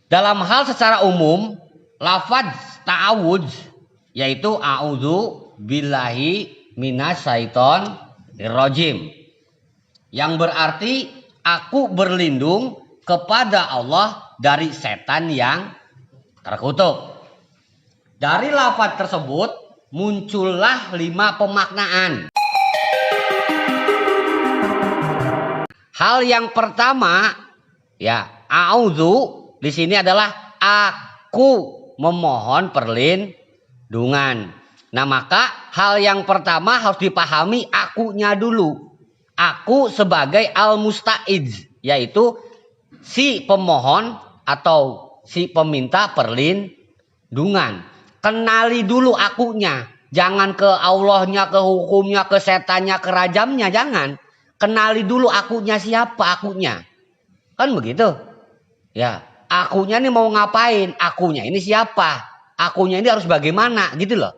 Dalam hal secara umum, lafaz ta'awudz yaitu a'udzu billahi minasyaitonir rajim, yang berarti aku berlindung kepada Allah dari setan yang terkutuk. Dari lafaz tersebut muncullah 5 pemaknaan. Hal yang pertama, ya, a'udzu di sini adalah aku memohon perlindungan. Nah, maka hal yang pertama harus dipahami akunya dulu. Aku sebagai al-musta'idz, yaitu si pemohon atau si peminta perlindungan. Kenali dulu akunya. Jangan ke Allahnya, ke hukumnya, ke setannya, ke rajamnya, jangan. Kenali dulu akunya, siapa akunya. Kan begitu? Ya, akunya ini mau ngapain? Akunya ini siapa? Akunya ini harus bagaimana? Gitu loh.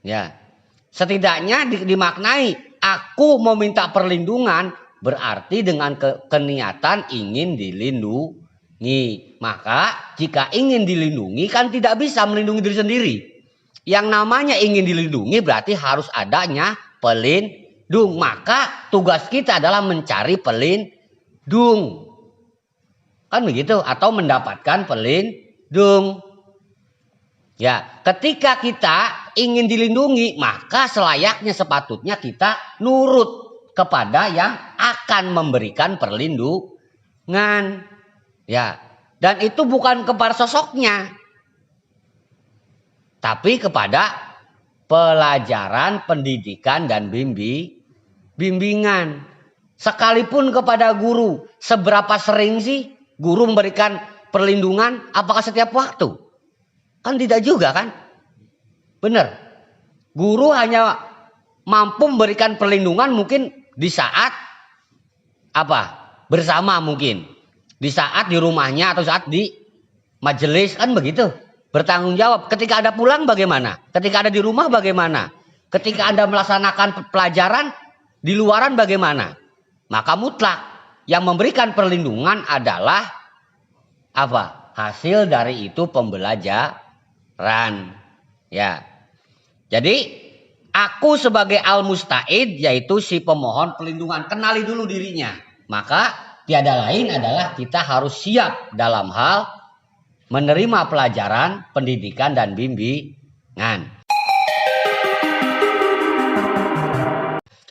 Ya. Setidaknya dimaknai aku mau minta perlindungan berarti dengan keniatan ingin dilindungi. Maka jika ingin dilindungi kan tidak bisa melindungi diri sendiri. Yang namanya ingin dilindungi berarti harus adanya pelindung. Maka tugas kita adalah mencari pelindung. Kan begitu? Atau mendapatkan pelindung. Ya, ketika kita ingin dilindungi, maka selayaknya sepatutnya kita nurut kepada yang akan memberikan perlindungan. Ya, dan itu bukan kepada sosoknya, tapi kepada pelajaran, pendidikan, dan bimbingan. Sekalipun kepada guru, seberapa sering sih guru memberikan perlindungan? Apakah setiap waktu? Kan tidak juga kan? Benar. Guru hanya mampu memberikan perlindungan mungkin di saat apa? Bersama mungkin. Di saat di rumahnya atau saat di majelis, kan begitu. Bertanggung jawab. Ketika Anda pulang bagaimana? Ketika Anda di rumah bagaimana? Ketika Anda melaksanakan pelajaran di luaran bagaimana? Maka mutlak yang memberikan perlindungan adalah apa? Hasil dari itu pembelajaran. Ya. Jadi aku sebagai al-musta'id yaitu si pemohon perlindungan, kenali dulu dirinya. Maka tiada lain adalah kita harus siap dalam hal menerima pelajaran, pendidikan, dan bimbingan.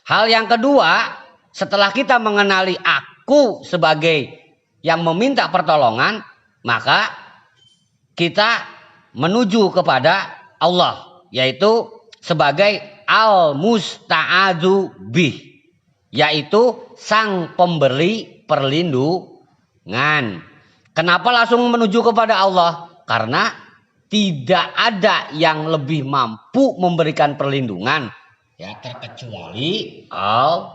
Hal yang kedua, setelah kita mengenali aku sebagai yang meminta pertolongan, maka kita menuju kepada Allah, yaitu sebagai al-musta'adzu bih, yaitu sang pemberi perlindungan. Kenapa langsung menuju kepada Allah? Karena tidak ada yang lebih mampu memberikan perlindungan, ya, terkecuali Allah.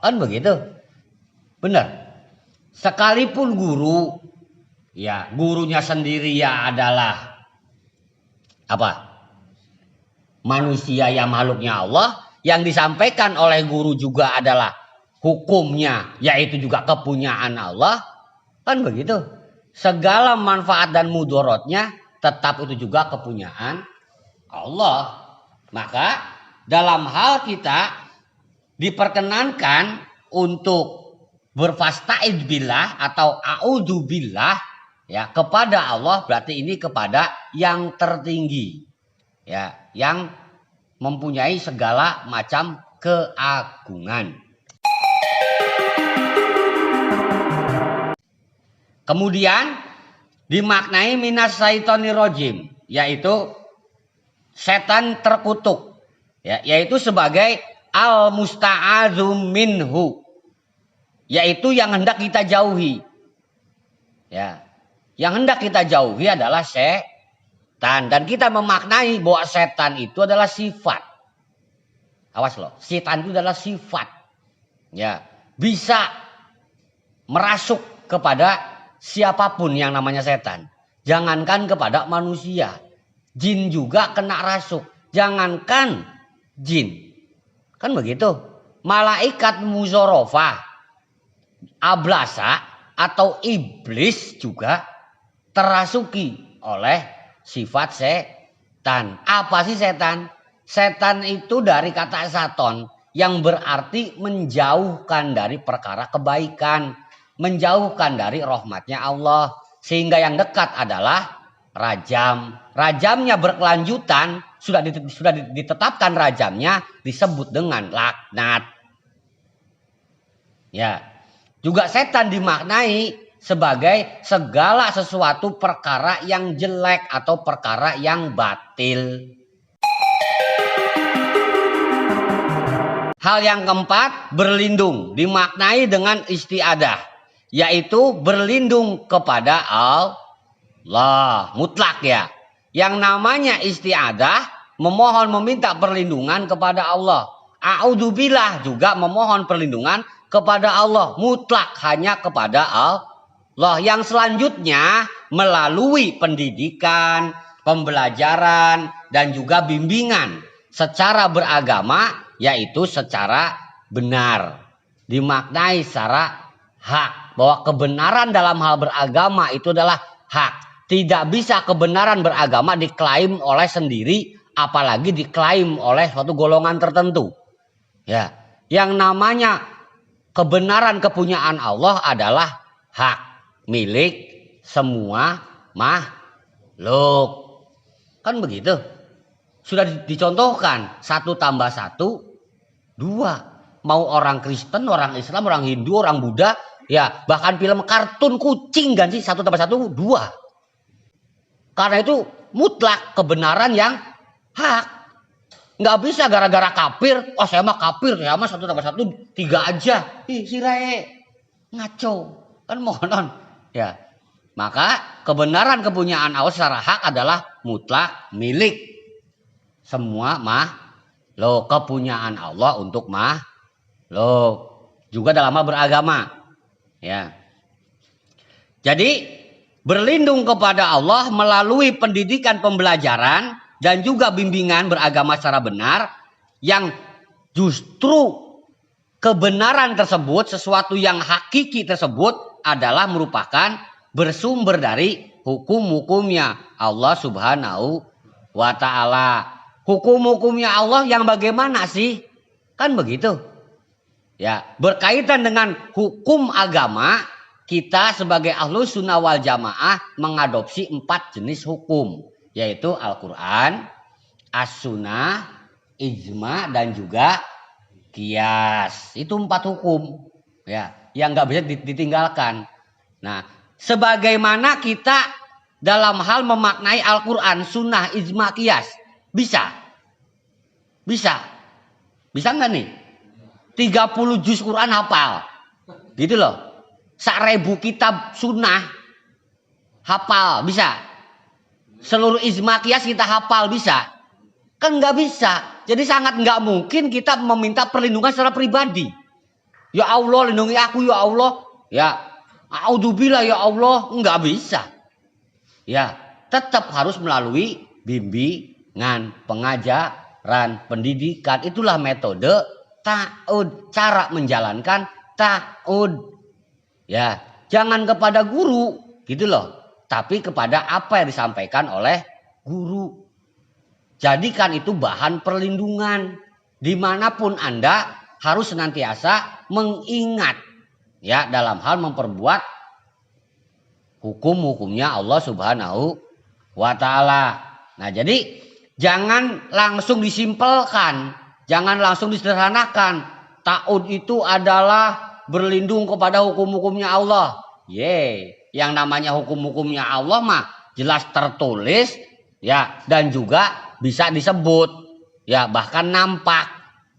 Kan begitu? Benar. Sekalipun guru, ya, gurunya sendiri ya adalah apa? Manusia yang makhluknya Allah, yang disampaikan oleh guru juga adalah hukumnya, yaitu juga kepunyaan Allah. Kan begitu? Segala manfaat dan mudorotnya tetap itu juga kepunyaan Allah. Maka dalam hal kita diperkenankan untuk berfasta'id billah atau a'udzu billah, ya, kepada Allah, berarti ini kepada yang tertinggi, ya, yang mempunyai segala macam keagungan. Kemudian dimaknai minas syaitonir rajim, yaitu setan terkutuk, ya, yaitu sebagai al-musta'adzu minhu, yaitu yang hendak kita jauhi. Ya, yang hendak kita jauhi adalah setan, dan kita memaknai bahwa setan itu adalah sifat. Awas loh, setan itu adalah sifat. Ya, bisa merasuk kepada siapapun yang namanya setan. Jangankan kepada manusia, jin juga kena rasuk. Jangankan jin, kan begitu. Malaikat muzorofah, ablasa, atau iblis juga terasuki oleh sifat setan. Apa sih setan? Setan itu dari kata saton yang berarti menjauhkan dari perkara kebaikan, menjauhkan dari rahmatnya Allah. Sehingga yang dekat adalah rajam. Rajamnya berkelanjutan, sudah ditetapkan rajamnya disebut dengan laknat. Ya. Juga setan dimaknai sebagai segala sesuatu perkara yang jelek atau perkara yang batil. Hal yang keempat, berlindung dimaknai dengan isti'adah, yaitu berlindung kepada Allah, mutlak ya. Yang namanya isti'adah memohon meminta perlindungan kepada Allah. A'udzubillah juga memohon perlindungan kepada Allah, mutlak hanya kepada Allah. Yang selanjutnya melalui pendidikan, pembelajaran dan juga bimbingan secara beragama, yaitu secara benar, dimaknai secara hak, bahwa kebenaran dalam hal beragama itu adalah hak. Tidak bisa kebenaran beragama diklaim oleh sendiri, apalagi diklaim oleh suatu golongan tertentu. Ya, yang namanya kebenaran kepunyaan Allah adalah hak milik semua makhluk. Kan begitu? Sudah dicontohkan 1 tambah 1 2. Mau orang Kristen, orang Islam, orang Hindu, orang Buddha, ya bahkan film kartun kucing kan sih 1 tambah 1 2. Karena itu mutlak kebenaran yang hak. Nggak bisa gara-gara kafir, oh saya mah kafir, saya mah 1 tambah 1 3 aja. Ih si Rae ngaco, kan mohon. Ya, maka kebenaran kepunyaan Allah secara hak adalah mutlak milik semua makhluk, kepunyaan Allah untuk makhluk. Juga dalam hal beragama. Ya. Jadi berlindung kepada Allah melalui pendidikan pembelajaran dan juga bimbingan beragama secara benar, yang justru kebenaran tersebut, sesuatu yang hakiki tersebut adalah merupakan bersumber dari hukum-hukumnya Allah Subhanahu wa ta'ala. Hukum-hukumnya Allah yang bagaimana sih? Kan begitu. Ya, berkaitan dengan hukum agama, kita sebagai Ahlus Sunnah wal Jamaah mengadopsi 4 jenis hukum, yaitu Al-Qur'an, As-Sunnah, Ijma dan juga Qiyas. Itu 4 hukum ya, yang nggak bisa ditinggalkan. Nah, sebagaimana kita dalam hal memaknai Al-Qur'an, Sunnah, Ijma, Qiyas. Bisa nggak nih? 30 juz Quran hafal, gitu loh. 1000 kitab sunnah hafal, bisa. Seluruh ijma qiyas kita hafal, bisa. Kan nggak bisa. Jadi sangat nggak mungkin kita meminta perlindungan secara pribadi. Ya Allah lindungi aku ya Allah. Ya, a'udzubillah ya Allah, nggak bisa. Ya, tetap harus melalui bimbingan, pengajaran, pendidikan. Itulah metode ta'ud, cara menjalankan ta'ud. Ya, jangan kepada guru, gitu loh. Tapi kepada apa yang disampaikan oleh guru. Jadikan itu bahan perlindungan. Dimanapun Anda harus senantiasa mengingat, ya, dalam hal memperbuat hukum-hukumnya Allah Subhanahu wa ta'ala. Nah, jadi jangan langsung disimpelkan, jangan langsung disederhanakan. Ta'ud itu adalah berlindung kepada hukum-hukumnya Allah. Yang namanya hukum-hukumnya Allah mah jelas tertulis, ya, dan juga bisa disebut, ya, bahkan nampak.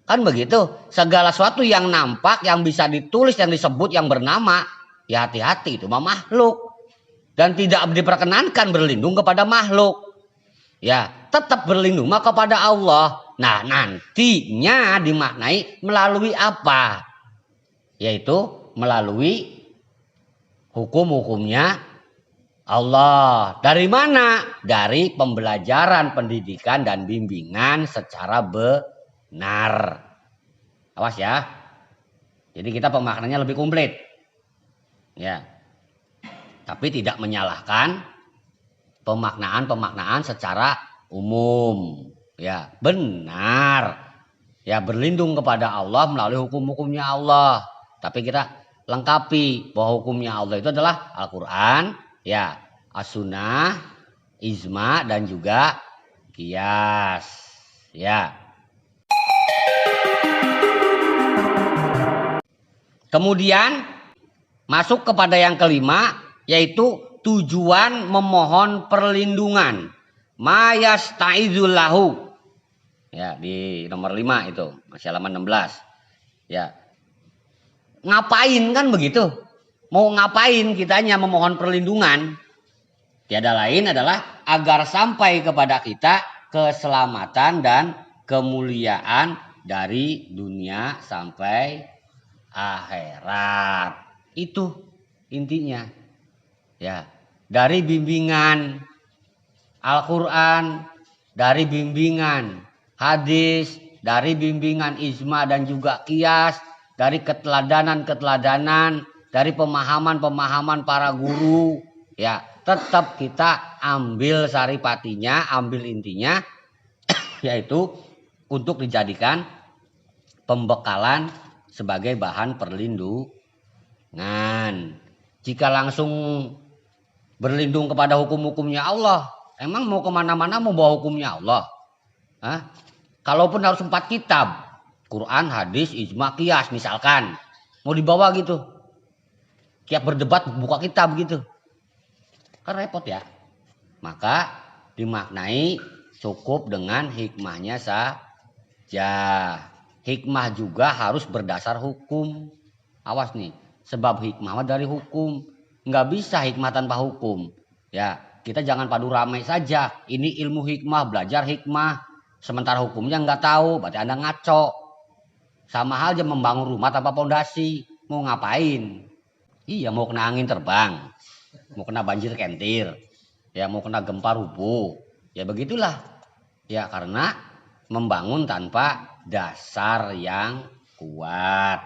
Kan begitu? Segala sesuatu yang nampak, yang bisa ditulis, yang disebut, yang bernama, ya hati-hati, itu mah makhluk. Dan tidak diperkenankan berlindung kepada makhluk. Ya, tetap berlindung kepada Allah. Nah, nantinya dimaknai melalui apa? Yaitu melalui hukum-hukumnya Allah. Dari mana? Dari pembelajaran, pendidikan, dan bimbingan secara benar. Awas ya. Jadi kita pemaknanya lebih komplit. Ya. tapi tidak menyalahkan pemaknaan secara umum. Ya, benar. Ya, berlindung kepada Allah melalui hukum-hukumnya Allah. Tapi kita lengkapi bahwa hukumnya Allah itu adalah Al-Qur'an, ya, As-Sunnah, Ijma dan juga Qiyas. Ya. Kemudian masuk kepada yang kelima, yaitu tujuan memohon perlindungan. Mayasta'izul lahu. Ya, di nomor 5 itu, masih halaman 16. Ya. Ngapain kan begitu? Mau ngapain kitanya memohon perlindungan? Tiada lain adalah agar sampai kepada kita keselamatan dan kemuliaan dari dunia sampai akhirat. Itu intinya. Ya, dari bimbingan Al-Qur'an, dari bimbingan hadis, dari bimbingan ijma dan juga qiyas, dari keteladanan-keteladanan, dari pemahaman-pemahaman para guru, ya, tetap kita ambil saripatinya, ambil intinya, yaitu untuk dijadikan pembekalan sebagai bahan perlindungan. Jika langsung berlindung kepada hukum-hukumnya Allah, emang mau kemana-mana mau bawa hukumnya Allah? Hah? Kalaupun harus 4 kitab, Quran, hadis, ijma, qiyas misalkan, mau dibawa gitu, tiap berdebat buka kitab gitu, kan repot ya. Maka dimaknai cukup dengan hikmahnya saja. Hikmah juga harus berdasar hukum. Awas nih, sebab hikmah dari hukum. Nggak bisa hikmah tanpa hukum. Ya, kita jangan padu ramai saja. Ini ilmu hikmah, belajar hikmah. Sementara hukumnya nggak tahu, berarti Anda ngaco. Sama halnya membangun rumah tanpa pondasi. Mau ngapain? Iya, mau kena angin terbang. Mau kena banjir kentir. Ya, mau kena gempa rubuh. Ya begitulah. Ya, karena membangun tanpa dasar yang kuat.